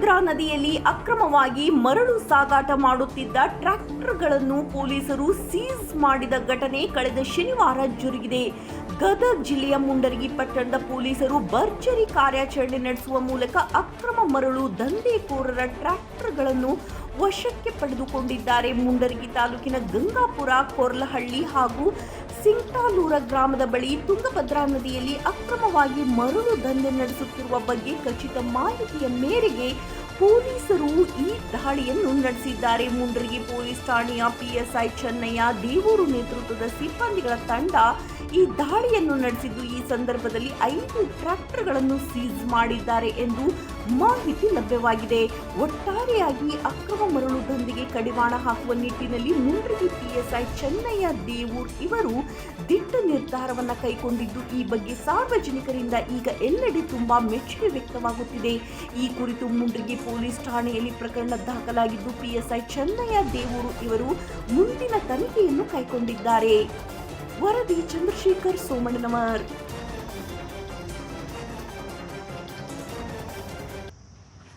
ತುಂಗಭದ್ರಾ ನದಿಯಲ್ಲಿ ಅಕ್ರಮವಾಗಿ ಮರಳು ಸಾಗಾಟ ಮಾಡುತ್ತಿದ್ದ ಟ್ರ್ಯಾಕ್ಟರ್ಗಳನ್ನು ಪೊಲೀಸರು ಸೀಸ್ ಮಾಡಿದ ಘಟನೆ ಕಳೆದ ಶನಿವಾರ ಜರುಗಿದೆ. ಗದಗ ಜಿಲ್ಲೆಯ ಮುಂಡರಗಿ ಪಟ್ಟಣದ ಪೊಲೀಸರು ಭರ್ಜರಿ ಕಾರ್ಯಾಚರಣೆ ನಡೆಸುವ ಮೂಲಕ ಅಕ್ರಮ ಮರಳು ದಂಧೆಕೋರರ ಟ್ರ್ಯಾಕ್ಟರ್ಗಳನ್ನು ವಶಕ್ಕೆ ಪಡೆದುಕೊಂಡಿದ್ದಾರೆ. ಮುಂಡರಗಿ ತಾಲೂಕಿನ ಗಂಗಾಪುರ, ಕೊರ್ಲಹಳ್ಳಿ ಹಾಗೂ ಸಿಂಗ್ಟಾಲೂರ ಗ್ರಾಮದ ಬಳಿ ತುಂಗಭದ್ರಾ ನದಿಯಲ್ಲಿ ಅಕ್ರಮವಾಗಿ ಮರಳು ದಂಧೆ ನಡೆಸುತ್ತಿರುವ ಬಗ್ಗೆ ಖಚಿತ ಮಾಹಿತಿಯ ಮೇರೆಗೆ ಪೊಲೀಸರು ಈ ದಾಳಿಯನ್ನು ನಡೆಸಿದ್ದಾರೆ. ಮುಂಡರಗಿ ಪೊಲೀಸ್ ಠಾಣೆಯ ಪಿಎಸ್ಐ ಚೆನ್ನಯ್ಯ ದೇವೂರು ನೇತೃತ್ವದ ಸಿಬ್ಬಂದಿಗಳ ತಂಡ ಈ ದಾಳಿಯನ್ನು ನಡೆಸಿದ್ದು, ಈ ಸಂದರ್ಭದಲ್ಲಿ 5 ಟ್ರ್ಯಾಕ್ಟರ್ಗಳನ್ನು ಸೀಸ್ ಮಾಡಿದ್ದಾರೆ ಎಂದು ಮಾಹಿತಿ ಲಭ್ಯವಾಗಿದೆ. ಒಟ್ಟಾರೆಯಾಗಿ ಅಕ್ರಮ ಮರಳು ದಂಧೆಗೆ ಕಡಿವಾಣ ಹಾಕುವ ನಿಟ್ಟಿನಲ್ಲಿ ಮುಂಡರಗಿ ಪಿಎಸ್ಐ ಚೆನ್ನಯ್ಯ ದೇವೂರ್ ಇವರು ದಿಟ್ಟ ನಿರ್ಧಾರವನ್ನು ಕೈಗೊಂಡಿದ್ದು, ಈ ಬಗ್ಗೆ ಸಾರ್ವಜನಿಕರಿಂದ ಈಗ ಎಲ್ಲೆಡೆ ತುಂಬಾ ಮೆಚ್ಚುಗೆ ವ್ಯಕ್ತವಾಗುತ್ತಿದೆ. ಈ ಕುರಿತು ಮುಂಡರಗಿ ಪೊಲೀಸ್ ಠಾಣೆಯಲ್ಲಿ ಪ್ರಕರಣ ದಾಖಲಾಗಿದ್ದು, ಪಿಎಸ್ಐ ಚೆನ್ನಯ್ಯ ದೇವೂರು ಇವರು ಮುಂದಿನ ತನಿಖೆಯನ್ನು ಕೈಗೊಂಡಿದ್ದಾರೆ. ವರದಿ ಚಂದ್ರಶೇಖರ್ ಸೋಮಣ್ಣನವರ್.